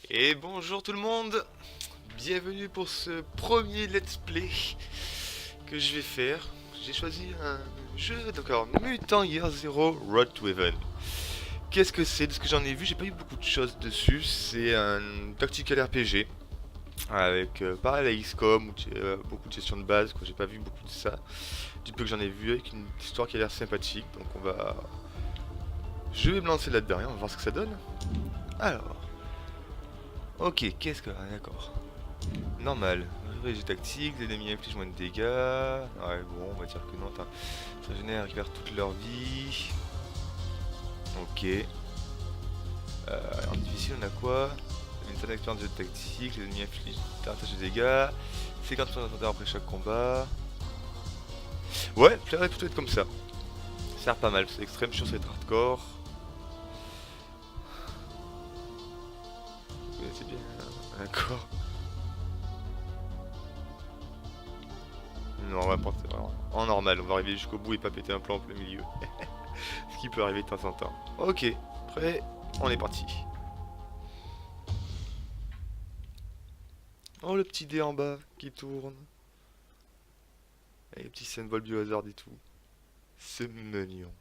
Et bonjour tout le monde, bienvenue pour ce premier let's play que je vais faire. J'ai choisi un jeu d'accord, Mutant Year Zero Road to Heaven. Qu'est-ce que c'est? De ce que j'en ai vu, j'ai pas eu beaucoup de choses dessus. C'est un tactical RPG avec pareil la XCOM où beaucoup de gestion de base. J'ai pas vu beaucoup de ça. Du peu que j'en ai vu avec une histoire qui a l'air sympathique. Donc je vais me lancer là-dedans et on va voir ce que ça donne. Alors, ok, qu'est-ce que... Ah, d'accord. Normal. Régie tactique, les ennemis infligent moins de dégâts. Ouais, bon, on va dire que non. Ça génère, récupère toute leur vie. Ok. En difficile, on a quoi? Une certaine expérience de tactique, les ennemis infligent davantage de dégâts. 50% d'inventaire après chaque combat. Ouais, ça plutôt être comme ça. Ça a l'air pas mal, c'est extrême, je suis sûr que ça va être hardcore. Vous connaissez bien, hein. D'accord. Non, on va porter en normal, on va arriver jusqu'au bout et pas péter un plan en plein milieu. Ce qui peut arriver de temps en temps. Ok, prêt, on est parti. Oh, le petit dé en bas qui tourne. Et les petits symboles biohazard et tout. C'est mignon.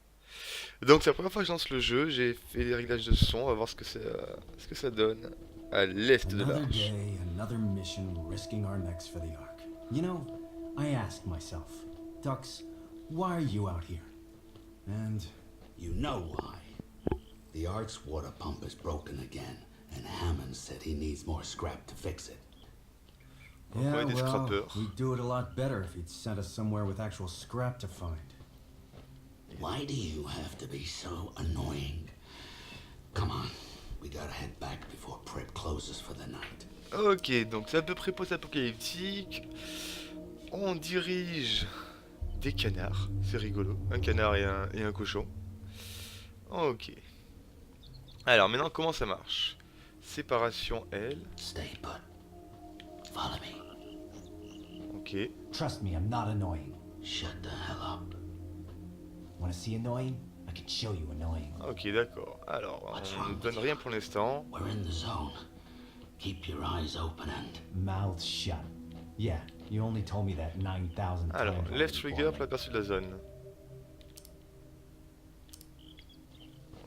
Donc c'est la première fois que je lance le jeu, j'ai fait les réglages de son, on va voir ce que ça donne à l'est de Another l'Arche. day, another mission, risking our necks for the Ark. You know, I ask myself, Dux, why are you out here? And You know why. The Ark's water pump is broken again, and Hammond said he needs more scrap to fix it. yeah, Des well, scrappers. we'd do it a lot better if he'd sent us somewhere with actual scrap to find. Why do you have to be so annoying? Come on, we gotta head back before Prep closes for the night. Ok, donc c'est à peu près post-apocalyptique. On dirige des canards, c'est rigolo. Un canard et un cochon. Ok. Alors maintenant comment ça marche? Séparation L. Stay put. Follow me. Ok. Trust me, I'm not annoying. Shut the hell up. Want to see annoying? I can show you annoying. Ok, d'accord. Alors, on ne donne rien pour l'instant. We're in the zone. Keep your eyes open and... Mouth shut. Yeah, you only told me that 9,000 Alors, times. left trigger pour l'aperçu de la zone.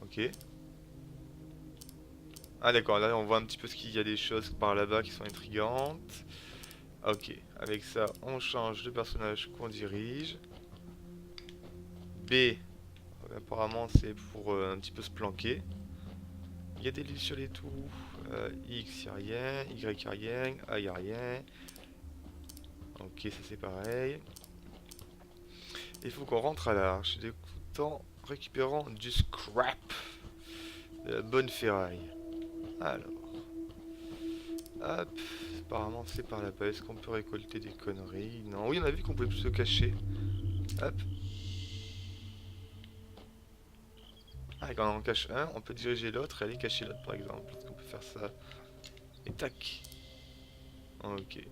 Ok. Ah d'accord, là on voit un petit peu ce qu'il y a des choses par là-bas qui sont intrigantes. Ok, avec ça on change de personnage qu'on dirige. B, apparemment c'est pour un petit peu se planquer. Il y a des lucioles et tout. X, y a rien. Y, y a rien. A, y a rien. Ok, ça c'est pareil. Il faut qu'on rentre à l'arche. Du coup, en récupérant du scrap. De la bonne ferraille. Alors. Hop. Apparemment c'est par là-bas. Est-ce qu'on peut récolter des conneries? Non, oui on a vu qu'on pouvait se cacher. Hop. Ah, et quand on en cache un, on peut diriger l'autre et aller cacher l'autre par exemple. Est-ce qu'on peut faire ça? Et tac. Ok.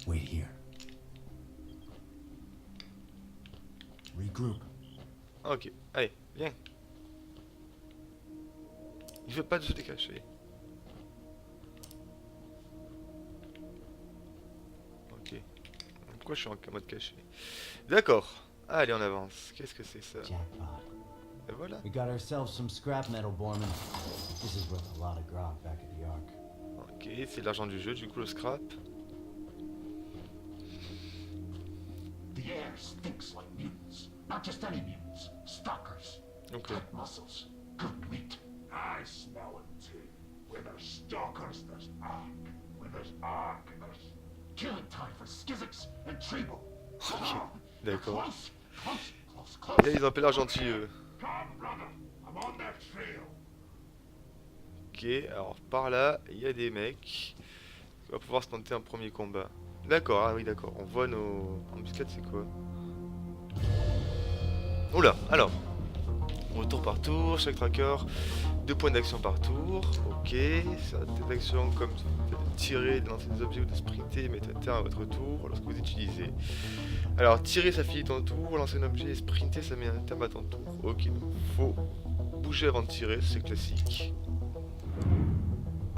Wait here. Regroup. Ok. Allez, viens. Il veut pas de se décacher. Ok. Pourquoi je suis en mode caché? D'accord. Allez, on avance. Qu'est-ce que c'est ça? Jackpot. Et voilà. We got ourselves some scrap metal, Borman. This is worth a lot of grog back at the Ark. Ok, c'est l'argent du jeu, du coup le scrap. The air stinks like mutants. Not just any mutants. Stalkers. Ok. Tight muscles. Good meat. I smell it too. Where there's stalkers, there's Ark. Where there's Ark, there's killing time for Skizix and Treble. Ok, d'accord. Close, close, close, Là, close. ils ont appelé l'argentil, eux. Come, brother. I'm on their trail. Ok, alors par là, il y a des mecs. On va pouvoir se tenter un premier combat. D'accord, ah oui, d'accord. On voit nos embuscades, c'est quoi? Oula, alors. Retour par tour, chaque tracker, 2 points d'action par tour. Ok, certaines actions comme tirer, de lancer des objets ou de sprinter et mettre un terme à votre tour lorsque vous utilisez. Alors, tirer ça finit ton tour, lancer un objet et sprinter ça met un terme à ton tour. Ok, donc faut bouger avant de tirer, c'est classique.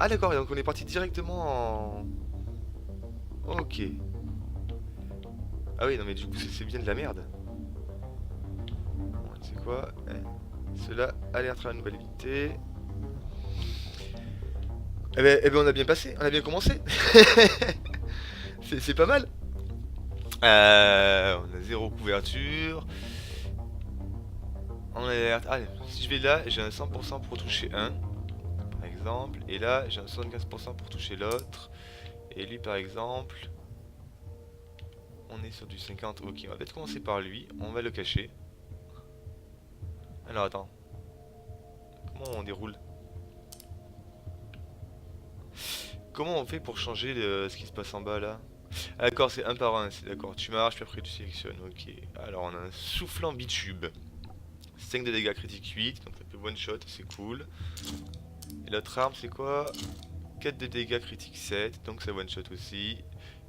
Ah d'accord, donc on est parti directement en... Ok. Ah oui, non mais du coup c'est bien de la merde. Bon, tu sais quoi, cela alerte à la nouvelle unité. Eh ben on a bien passé, on a bien commencé. C'est pas mal. On a zéro couverture. On a alerte. Allez, si je vais là, j'ai un 100% pour toucher un, par exemple. Et là, j'ai un 75% pour toucher l'autre. Et lui, par exemple, on est sur du 50. Ok, on va peut-être commencer par lui. On va le cacher. Alors, attends. Comment on déroule? Comment on fait pour changer ce qui se passe en bas, là? Ah, d'accord, c'est un par un. C'est d'accord. Tu marches, puis après tu sélectionnes. Ok. Alors, on a un soufflant bitube. 5 de dégâts critiques 8. Donc, ça fait one shot. C'est cool. Et l'autre arme, c'est quoi? 4 de dégâts critiques 7, donc ça one shot aussi.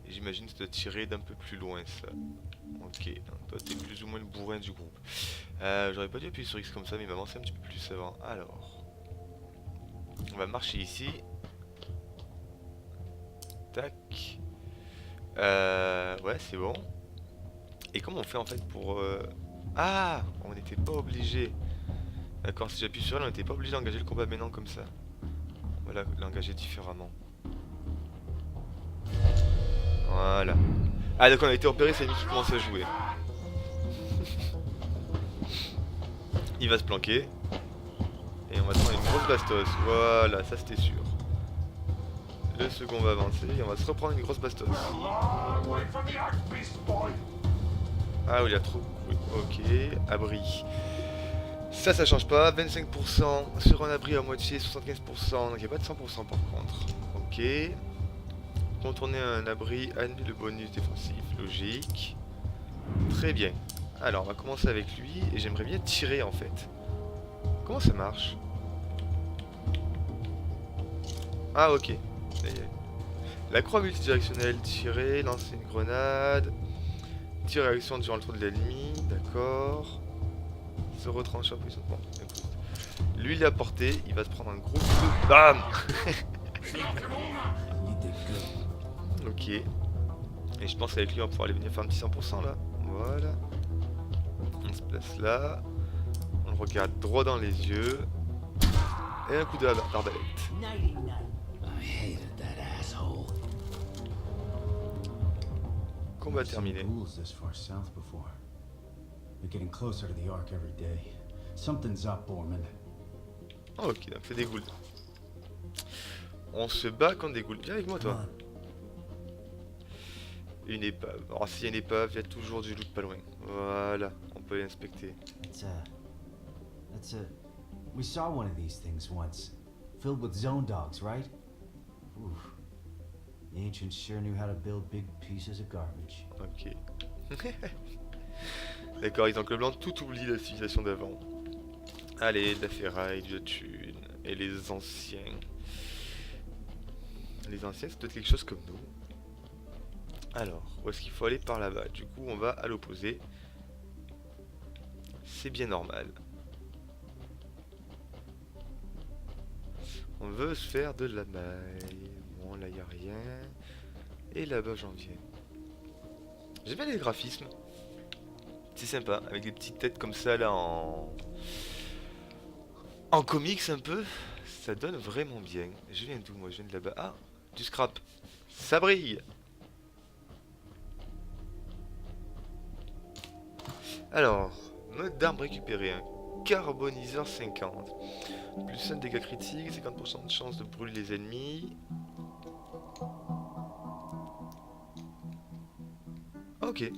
Et j'imagine que ça doit tirer d'un peu plus loin ça. Ok, donc toi t'es plus ou moins le bourrin du groupe. J'aurais pas dû appuyer sur X comme ça, mais il m'a avancé un petit peu plus avant. Alors, on va marcher ici. Tac. Ouais, c'est bon. Et comment on fait en fait pour... Ah, on n'était pas obligé. D'accord, si j'appuie sur elle, on n'était pas obligé d'engager le combat maintenant comme ça. On va l'engager différemment. Voilà. Ah donc on a été repéré, c'est lui qui commence à jouer. Il va se planquer. Et on va se prendre une grosse bastos. Voilà, ça c'était sûr. Le second va avancer et on va se reprendre une grosse bastos. Long way from the Ark, beast boy. Ah oui, il a trop... Oui, ok, abri. Ça change pas. 25% sur un abri à moitié, 75%. Donc il n'y a pas de 100% par contre. Ok. Contourner un abri, annule le bonus défensif. Logique. Très bien. Alors, on va commencer avec lui. Et j'aimerais bien tirer en fait. Comment ça marche? Ah, ok. La croix multidirectionnelle, tirer, lancer une grenade. Tirer action durant le tour de l'ennemi. D'accord. Se retrancher en position. Bon, écoute. Lui, il est à portée. Il va se prendre un gros coup de... BAM. You did good. Ok. Et je pense qu'avec lui on va pouvoir aller venir faire un petit 100% là. Voilà. On se place là. On le regarde droit dans les yeux. Et un coup d'arbalète. I hated that asshole. Combat Never seen terminé. ghouls this far south before. They're getting closer to the Ark every day. Something's up, Borman. Oh, ok, donc c'est des ghouls. On se bat contre des ghouls. Viens avec moi Come toi. on. Une épave. Alors s'il y a une épave, il y a toujours du loot pas loin. Voilà, on peut l'inspecter. That's a. We saw one of these things once, filled with zone dogs, right? Oof. The ancients sure knew how to build big pieces of garbage. Ok. D'accord, ils ont que le blanc tout oublie la civilisation d'avant. Allez, de la ferraille, de la thune. Et les anciens. Les anciens, c'est peut-être quelque chose comme nous. Alors, où est-ce qu'il faut aller? Par là-bas. Du coup, on va à l'opposé. C'est bien normal. On veut se faire de la maille. Bon, là, il n'y a rien. Et là-bas, j'en viens. J'aime bien les graphismes. C'est sympa, avec des petites têtes comme ça, là, en comics, un peu. Ça donne vraiment bien. Je viens d'où, moi? Je viens de là-bas. Ah, du scrap. Ça brille. Alors, mode d'arme récupéré. Un carboniseur 50. Plus 1 dégâts critiques, 50% de chance de brûler les ennemis. Ok.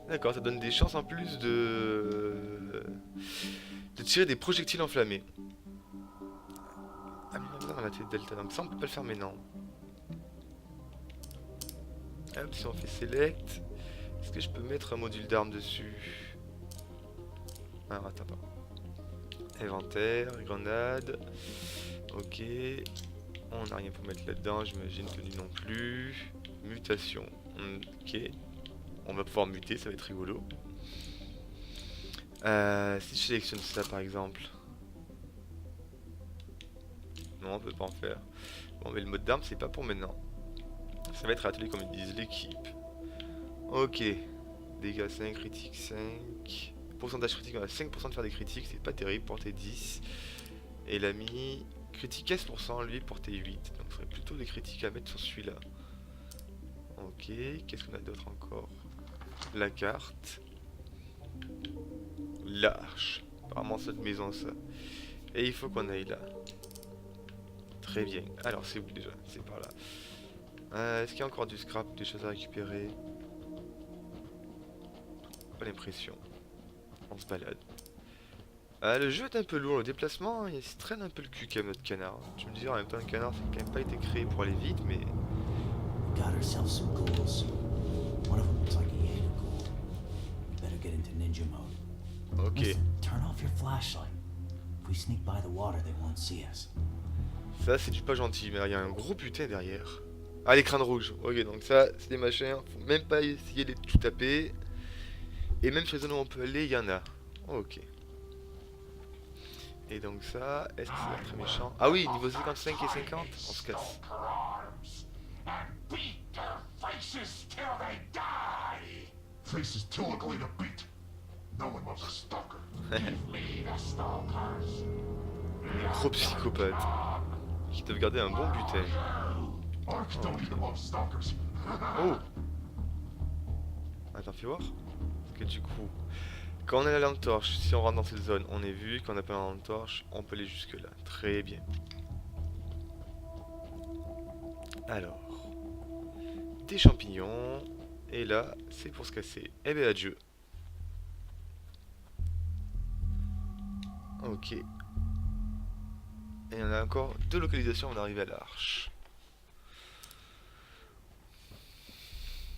D'accord, ça donne des chances en plus de tirer des projectiles enflammés. Ah mais non, on a fait delta, donc ça on peut pas le faire maintenant. Hop, si on fait select, est-ce que je peux mettre un module d'arme dessus? Ah, attends pas. Inventaire, grenade. Ok. On n'a rien pour mettre là-dedans, j'imagine, tenue non plus. Mutation. Ok. On va pouvoir muter, ça va être rigolo. Si je sélectionne ça par exemple. Non, on peut pas en faire. Bon, mais le mode d'arme, c'est pas pour maintenant. Ça va être atelier, comme ils disent, l'équipe. Ok. Dégâts 5, critique 5. Pourcentage critique, on a 5% de faire des critiques, c'est pas terrible. Portée 10. Et l'ami, critique 15%, lui, portée 8. Donc, ce serait plutôt des critiques à mettre sur celui-là. Ok, qu'est-ce qu'on a d'autre encore? La carte. L'arche. Apparemment, cette maison, ça. Et il faut qu'on aille là. Très bien. Alors, c'est où déjà? C'est par là. Est-ce qu'il y a encore du scrap, des choses à récupérer? Pas l'impression. On se balade. Le jeu est un peu lourd, le déplacement, il se traîne un peu le cul quand même notre canard. Tu me dis en même temps, le canard, c'est quand même pas été créé pour aller vite, mais... Got ourselves some ghouls. One of them looks like he ain't a ghoul. We better get into ninja mode. Ok. Listen, turn off your flashlight. If we sneak by the water, they won't see us. Ça, c'est du pas gentil, mais il y a un gros putain derrière. Ah, l'écran rouge. Ok, donc ça, c'est des machins. Faut même pas essayer de tout taper. Et même sur les zones où on peut aller, il y en a. Ok. Et donc ça, est-ce que ça va être très méchant? Ah oui, niveau 55 et 50, on se casse. Stalker arms and beat their faces till they die. Faces too ugly to beat. No one loves a stalker. Give me the stalkers. Gros psychopathe. Qui doivent garder un bon butin. Mark don't even love stalkers. Oh! Attends, fais voir. Parce que du coup, quand on a la lampe torche, si on rentre dans cette zone, on est vu. Quand on n'a pas la lampe torche, on peut aller jusque là. Très bien. Alors, des champignons. Et là, c'est pour se casser. Eh bien, adieu. Ok. Et on a encore 2 localisations avant d'arriver à l'arche.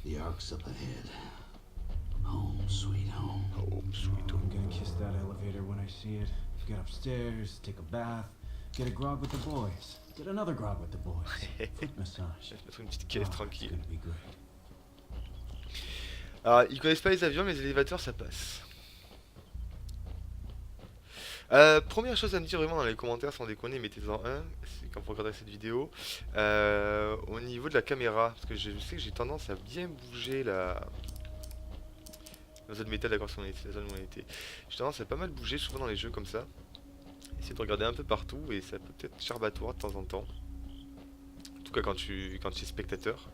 The ark's up ahead. Home, sweet home. Oh, sweet I'm gonna kiss that elevator when I see it. Get upstairs, take a bath, get a grog with the boys, get another grog with the boys. Foot massage. Je vais mettre une petite caisse Oh, it's tranquille. gonna be great. Alors, ils connaissent pas les avions, mais les élévateurs, ça passe. Première chose à me dire vraiment dans les commentaires, sans déconner, mettez-en un, c'est quand vous regardez cette vidéo. Au niveau de la caméra, parce que je sais que j'ai tendance à bien bouger la zone métal, d'accord, c'est la zone où on était. J'ai tendance à pas mal bouger, souvent dans les jeux comme ça. Essayez de regarder un peu partout, et ça peut être charbatoire de temps en temps. En tout cas quand tu es spectateur.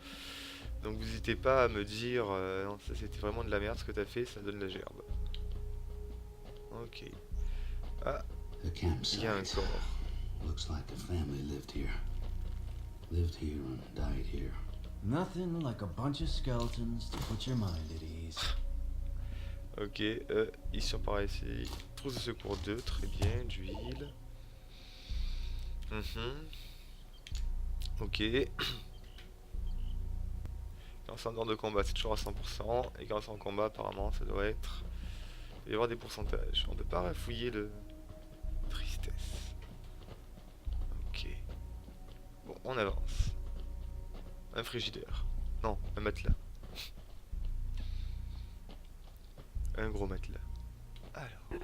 Donc vous n'hésitez pas à me dire, non, ça c'était vraiment de la merde ce que t'as fait, ça donne la gerbe. Ok. Ah, The il y a un campsite. corps. Looks like a family lived here. Lived here and died here. Nothing like a bunch of skeletons to put your mind at ease. Ok, ils sont par ici. Trousse de secours 2, très bien, d'huile. Ok. Quand c'est en dehors de combat, c'est toujours à 100%. Et quand c'est en combat, apparemment, ça doit être... Il va y avoir des pourcentages. On peut pas refouiller le... Tristesse. Ok. Bon, on avance. Un frigidaire. Non, un matelas. Un gros matelas. Alors.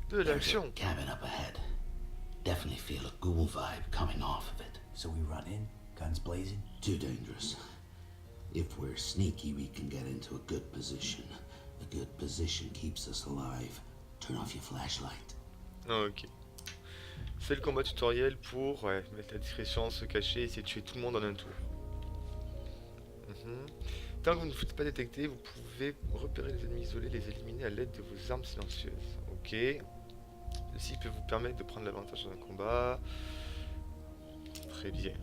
De There's a l'action. cabin up ahead. Definitely feel a ghoul vibe coming off of it. So we run in, guns blazing. Too dangerous. If we're sneaky, we can get into a good position. A good position keeps us alive. Turn off your flashlight. Ok. C'est le combat tutoriel pour mettre la discrétion, se cacher, essayer de tuer tout le monde en un tour. Tant que vous ne vous êtes pas détecté, vous pouvez repérer les ennemis isolés, les éliminer à l'aide de vos armes silencieuses. Ok. Ceci peut vous permettre de prendre l'avantage dans un combat. Très bien.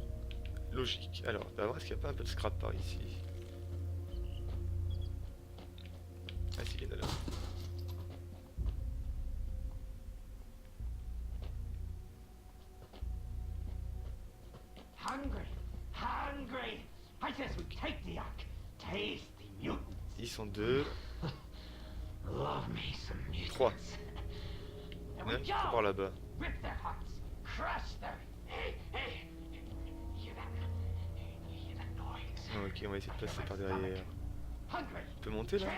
Logique. Alors, d'abord, est-ce qu'il n'y a pas un peu de scrap par ici? Ah si, il y en a là. Hungry, hungry. I says we take the ark. Tasty mutants. Ils sont deux. Love me some mutants. Trois. There Il y en a we un qui part par go. là-bas. Rip their hearts. Crush their... Hey, hey. Hear that? Hear that noise? Ok, on va essayer de passer par derrière. Hungry. On peut monter là? Kill.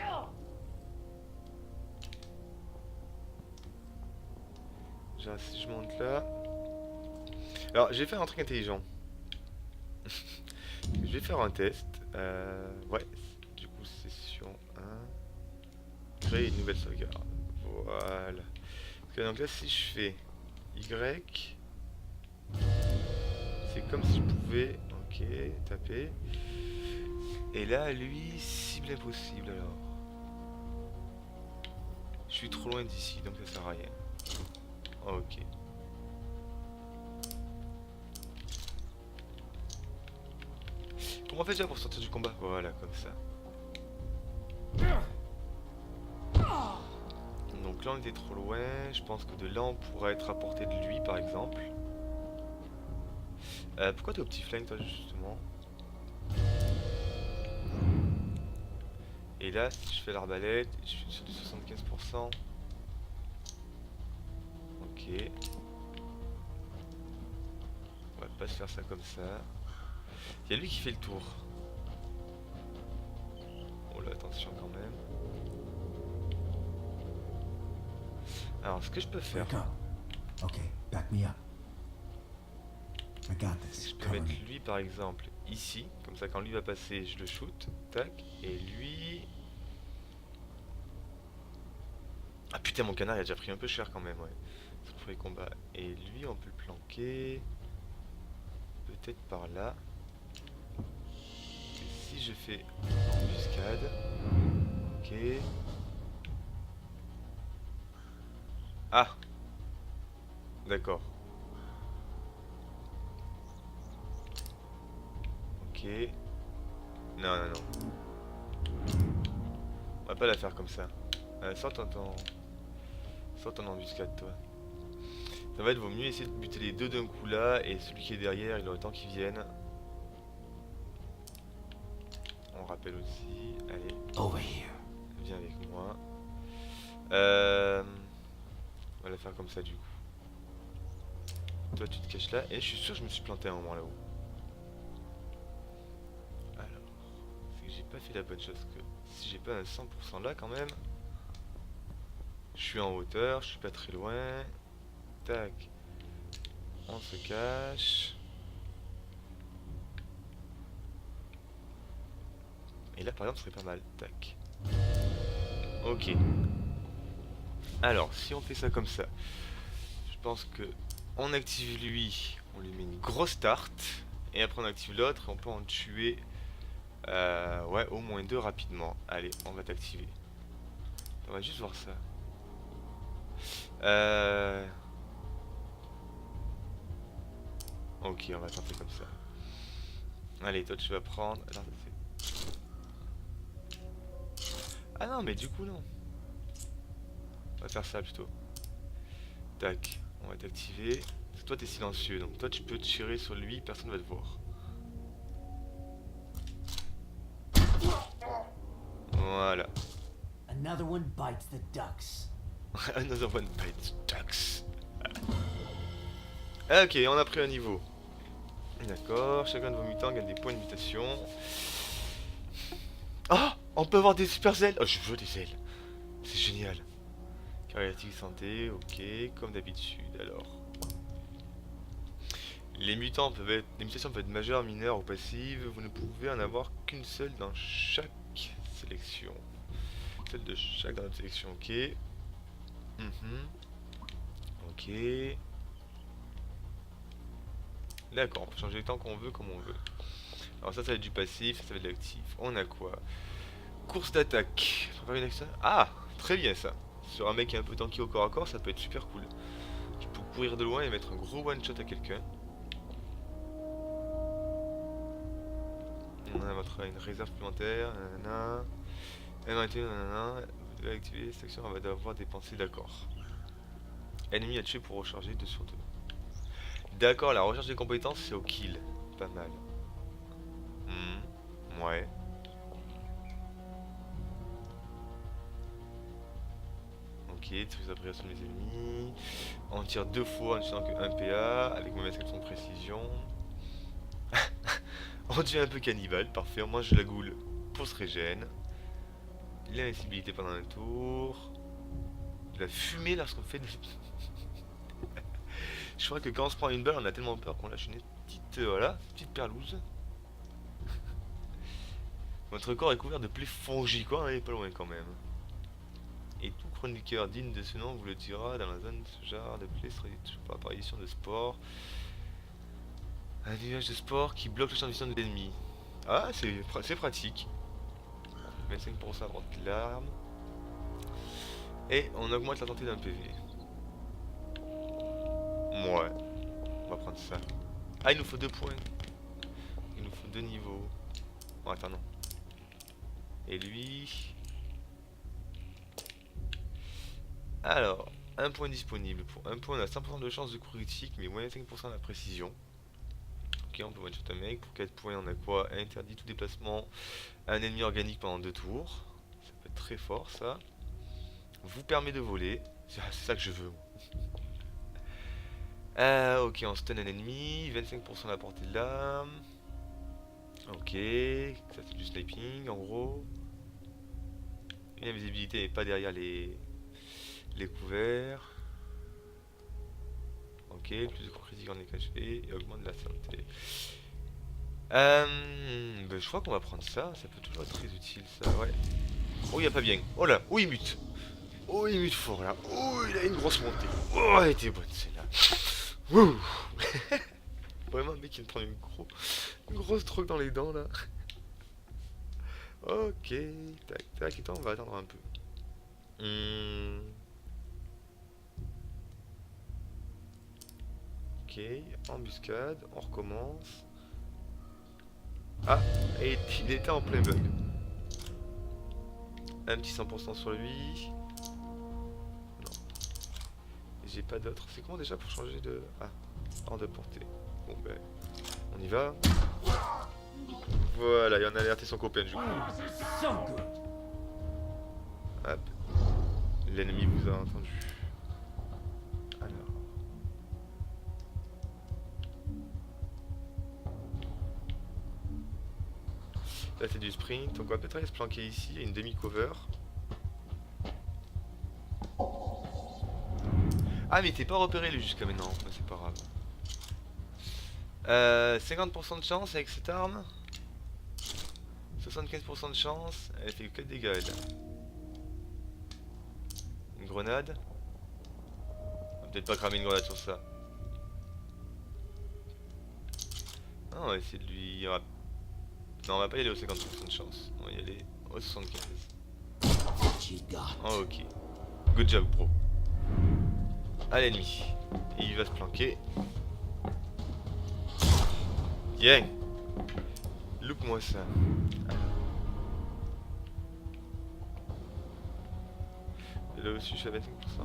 Genre, si je monte là... Alors, je vais faire un truc intelligent. Je vais faire un test. Ouais, du coup, session 1. Créer une nouvelle sauvegarde. Voilà. Parce que donc là, si je fais Y, c'est comme si je pouvais. Ok, taper. Et là, lui, cible impossible alors. Je suis trop loin d'ici, donc ça sert à rien. Ok. Comment on fait déjà pour sortir du combat? Voilà, comme ça. Donc là on était trop loin, je pense que de là on pourrait être à portée de lui par exemple. Pourquoi t'es au petit flingue toi justement? Et là si je fais l'arbalète, je suis sur du 75%. Ok. On va pas se faire ça comme ça. Il y a lui qui fait le tour. Oh là attention quand même. Alors ce que je peux faire, Wake up. Okay, back me up. I got c'est que this. je peux Cover mettre me. lui par exemple ici. Comme ça quand lui va passer je le shoot. Tac. Et lui... Ah putain mon canard il a déjà pris un peu cher quand même ouais. Sur les combats. Et lui on peut le planquer. Peut-être par là. Et si je fais embuscade. Ok. Ah. D'accord. Ok. Non non non. On va pas la faire comme ça. Sors ton embuscade toi. Ça va être vaut mieux essayer de buter les deux d'un coup là. Et celui qui est derrière il aura le temps qu'il vienne. On rappelle aussi. Allez, Over here. viens avec moi. On va la faire comme ça du coup. Toi tu te caches là. Et je suis sûr que je me suis planté à un moment là-haut. Alors, c'est que j'ai pas fait la bonne chose que si j'ai pas un 100% là quand même. Je suis en hauteur, je suis pas très loin. Tac. On se cache. Et là par exemple ce serait pas mal. Tac. Ok. Alors si on fait ça comme ça, je pense que on active lui, on lui met une grosse tarte. Et après on active l'autre et on peut en tuer ouais au moins deux rapidement. Allez on va t'activer. On va juste voir ça. Ok on va tenter comme ça. Allez toi tu vas prendre. Attends, ah non mais du coup non. On va faire ça plutôt. Tac, on va t'activer. Parce que toi t'es silencieux, donc toi tu peux tirer sur lui, personne va te voir. Voilà. Another one bites the ducks. Another one bites ducks. Ok, on a pris un niveau. D'accord, chacun de vos mutants gagne des points de mutation. Oh, on peut avoir des super ailes. Oh, je veux des ailes. C'est génial. Caractéristiques santé, ok, comme d'habitude. Alors, les mutants peuvent être, les mutations peuvent être majeures, mineures ou passives. Vous ne pouvez en avoir qu'une seule dans chaque sélection. Celle de chaque dans notre sélection, ok. Ok. D'accord, on peut changer le temps qu'on veut, comme on veut. Alors ça va être du passif, ça va être de l'actif. On a quoi? Course d'attaque. Ah, très bien ça. Sur un mec qui est un peu tanky au corps à corps, ça peut être super cool. Tu peux courir de loin et mettre un gros one shot à quelqu'un. On a une réserve supplémentaire. Nanana. Nanana. Vous devez activer cette action, on va devoir dépenser, d'accord. Ennemi à tuer pour recharger 2 sur 2. D'accord, la recherche des compétences c'est au kill. Pas mal. Ouais. Ok, tu appréhensions les ennemis. On tire 2 fois en utilisant que 1 PA avec ma description de précision. On devient un peu cannibale, parfait. On mange de la goule pour se régène. L'invincibilité pendant un tour. De la fumée lorsqu'on fait des... Je crois que quand on se prend une balle, on a tellement peur qu'on lâche une petite, voilà, petite perlouse. Votre corps est couvert de plaies fongiques, quoi, on est pas loin quand même. Et tout chroniqueur digne de ce nom vous le dira, dans la zone de ce genre de plaies serait toujours par apparition de sport. Un nuage de sport qui bloque le champ de vision de l'ennemi. Ah, c'est pratique. 25% à droite de l'arme. Et on augmente la santé d'un PV. Ouais, on va prendre ça. Ah, il nous faut 2 points. Il nous faut 2 niveaux. Oh, attends, non. Et lui... Alors, un point disponible. Pour un point, on a 100% de chance de coup critique, mais moins 5% de la précision. Ok, on peut one-shot un mec. Pour 4 points, on a quoi? Interdit tout déplacement à un ennemi organique pendant 2 tours. Ça peut être très fort, ça. Vous permet de voler. C'est ça que je veux. Ok, on stun un ennemi. 25% de la portée de l'arme. Ok, ça c'est du sniping en gros. Une invisibilité n'est pas derrière les couverts. Ok, plus de coups critiques en est caché et augmente la santé. Je crois qu'on va prendre ça, ça peut toujours être très utile ça, ouais. Oh, il a pas bien. Oh là, oh il mute. Oh il mute fort là. Oh il a une grosse montée. Oh elle était bonne celle-là. Wouh. Vraiment, le mec il me prend une grosse drogue dans les dents là. Ok, tac tac, et toi on va attendre un peu. Ok, embuscade, on recommence. Ah, et il était en plein bug. Un petit 100% sur lui. Non. J'ai pas d'autre. C'est comment déjà pour changer de... Ah, hors de portée. Bon ben, on y va. Voilà, il en a alerté son copain du coup. Hop. L'ennemi vous a entendu. Alors. Là c'est du sprint, donc on va peut-être aller se planquer ici, il y a une demi-cover. Ah mais t'es pas repéré lui jusqu'à maintenant, mais c'est pas grave. 50% de chance avec cette arme. 75% de chance, elle fait que 4 dégâts elle. Une grenade. On va peut-être pas cramer une grenade sur ça. Non, on va essayer de lui... Non, on va pas y aller aux 50% de chance. On va y aller aux 75. Oh, ok. Good job, bro. À l'ennemi. Et il va se planquer. Bien. Look-moi ça. Et là aussi, je suis à 25%. Ça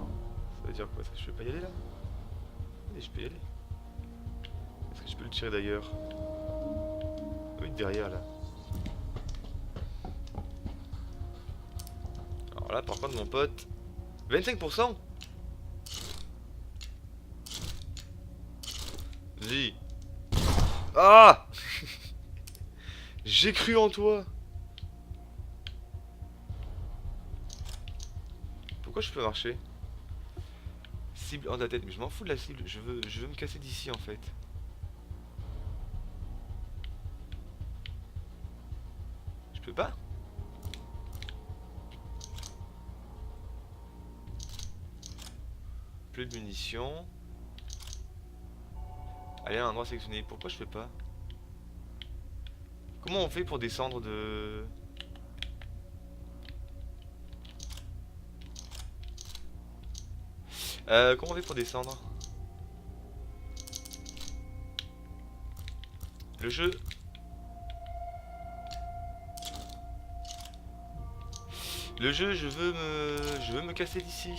veut dire quoi ça? Je peux pas y aller là? Allez, je peux y aller. Est-ce que je peux le tirer d'ailleurs? Oui, derrière là. Alors là, par contre, mon pote. 25%. Vas-y. Ah. J'ai cru en toi. Pourquoi je peux marcher? Cible hors de la tête, mais je m'en fous de la cible. Je veux me casser d'ici en fait. Je peux pas? Plus de munitions. Allez à un endroit sélectionné. Pourquoi je fais pas? Comment on fait pour descendre de... comment on fait pour descendre? Le jeu... Le jeu, je veux me casser d'ici.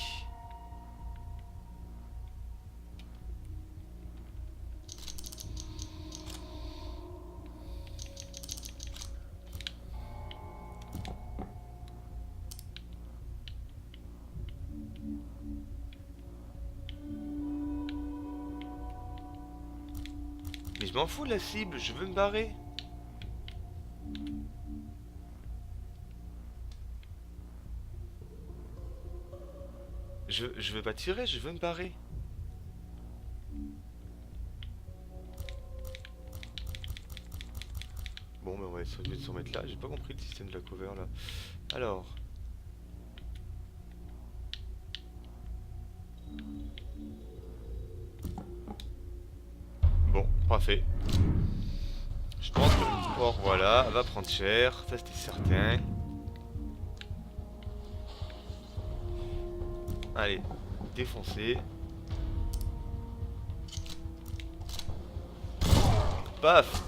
Mais je m'en fous de la cible, je veux me barrer. Je veux pas tirer, je veux me barrer. Bon, ben on va essayer de se remettre là. J'ai pas compris le système de la cover là. Alors. Bon, parfait. Je pense que le port, voilà, va prendre cher. Ça, c'était certain. Allez, défoncer. Paf.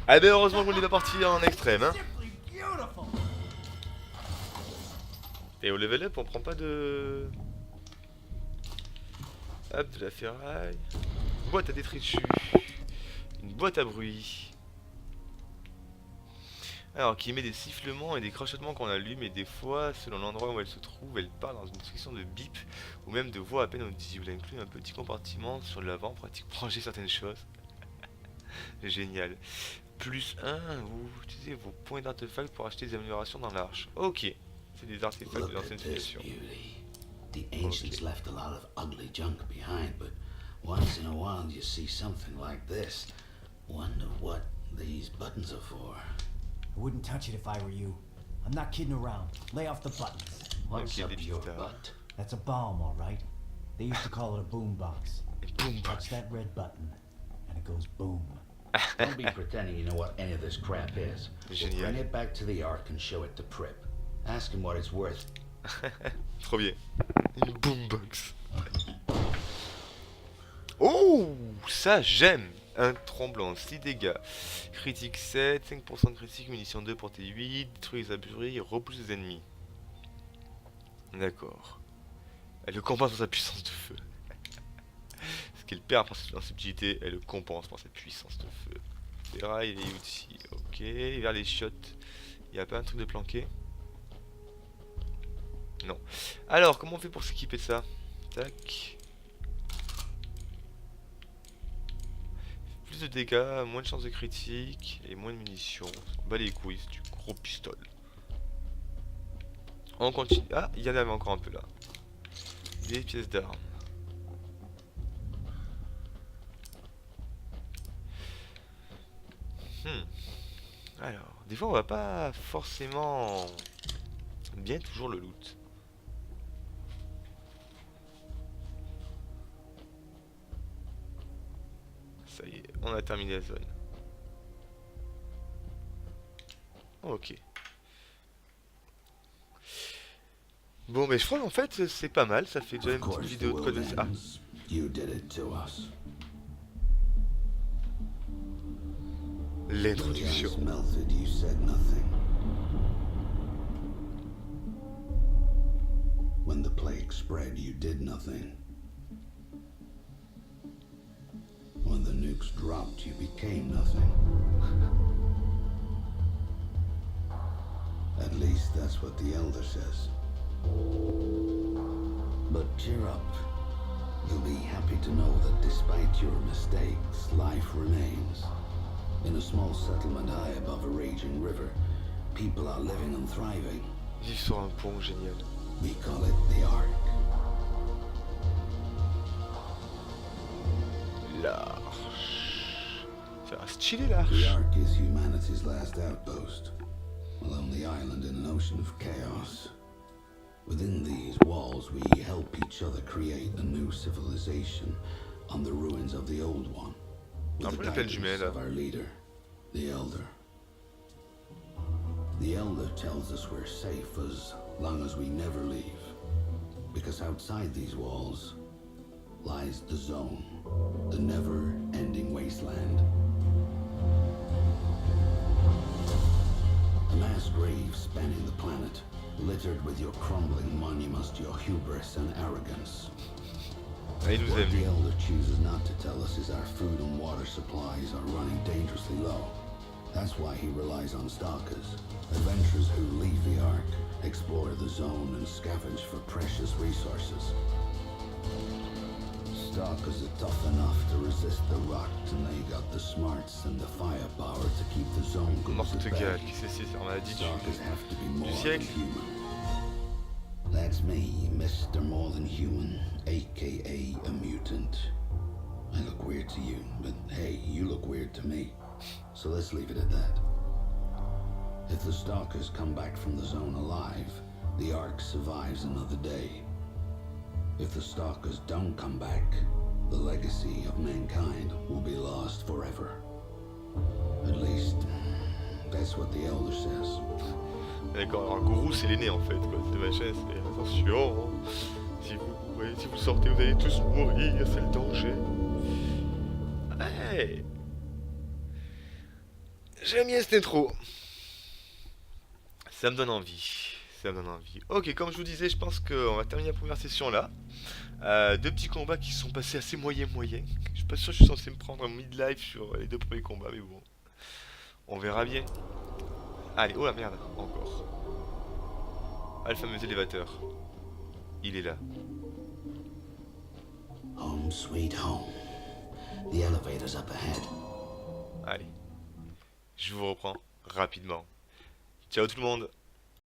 Ah ben heureusement qu'on est pas parti en extrême hein. Et au level up on prend pas de... Hop, de la ferraille. Une boîte à détritus. Une boîte à bruit. Alors qui émet des sifflements et des crachotements qu'on allume et des fois, selon l'endroit où elle se trouve, elle part dans une section de bip ou même de voix à peine audible. Elle inclut un petit compartiment sur l'avant pratique pour ranger certaines choses. Génial. Plus 1, vous utilisez vos points d'artefacts pour acheter des améliorations dans l'arche. Ok. C'est des artefacts de Look l'ancienne at this civilisation. beauty. The ancients left a lot of ugly junk behind, but once in a while you see something like this. Wonder what these buttons are for. I wouldn't touch it if I were you. I'm not kidding around. Lay off the buttons. What's Okay, up the your guitar. butt? That's a bomb, all right. They used to call it a boom box. Boom. Touch that red button, and it goes boom. Don't be pretending you know what any of this crap is. Génial. Bring it back to the Ark and show it to Prip. Ask him what it's worth. Trop bien. Une boombox. Oh, ça j'aime. Un tremblant, 6 dégâts. Critique 7, 5% de critique, munitions 2, portée 8, détruit les abris, repousse les ennemis. D'accord. Elle le compense par sa puissance de feu. Ce qu'elle perd par sa subtilité, elle le compense par sa puissance de feu. Ferraille et outils. Ok, vers les chiottes. Il n'y a pas un truc de planqué? Non. Alors, comment on fait pour s'équiper de ça? Tac. Plus de dégâts, moins de chances de critique et moins de munitions. On bat les couilles, c'est du gros pistolet. On continue. Ah, il y en avait encore un peu là. Des pièces d'armes. Alors, des fois on va pas forcément bien toujours le loot. Ça y est, on a terminé la zone. Ok. Bon, mais je crois en fait c'est pas mal. Ça fait déjà Of une petite course, the vidéo de code de... world Ah, ends. You did it to us. The l'introduction. ice melted, you said nothing. When the plague spread, you did nothing. When the nukes dropped, you became nothing. At least that's what the Elder says. But cheer up. You'll be happy to know that despite your mistakes, life remains. In a small settlement high above a raging river, people are living and thriving. Vivre sur un pont, génial. We call it the Ark. L'arche. Ça a stylé The l'arche. Ark is humanity's last outpost, a lonely island in an ocean of chaos. Within these walls, we help each other create a new civilization on the ruins of the old one, with Un the peu la plaine guidance jumelle. of our leader, the Elder. The Elder tells us we're safe as long as we never leave, because outside these walls lies the Zone, the never-ending wasteland. A mass grave spanning the planet, littered with your crumbling monuments to your hubris and arrogance. Ah, il nous What aime the lui. Elder chooses not to tell us is our food and water supplies are running dangerously low. That's why he relies on stalkers, adventurers who leave the Ark, explore the Zone, and scavenge for precious resources. Stalkers are tough enough to resist the rot, and they got the smarts and the firepower to keep the Zone goods at Mortegal, bay. qui c'est on a dit Stalkers have to be more than siècle. human. That's me, Mr. More Than Human, aka a mutant. I look weird to you, but hey, you look weird to me. so let's leave it at that. If the Stalkers come back from the zone alive, the Ark survives another day. If the Stalkers don't come back, the legacy of mankind will be lost forever. At least, that's what the Elder says. D'accord, alors Gourou c'est l'aîné en fait, quoi. C'est machin, c'est attention, si vous sortez vous allez tous mourir, c'est le danger. Ouais. J'aime bien cette intro. Ça me donne envie. Ça me donne envie. Ok, comme je vous disais, je pense qu'on va terminer la première session là. Deux petits combats qui sont passés assez moyen. Je suis pas sûr que je suis censé me prendre un mid-life sur les deux premiers combats, mais bon. On verra bien. Allez, oh la merde, encore. Ah, le fameux élévateur. Il est là. Home sweet home. The elevator's up ahead. Allez. Je vous reprends rapidement. Ciao tout le monde.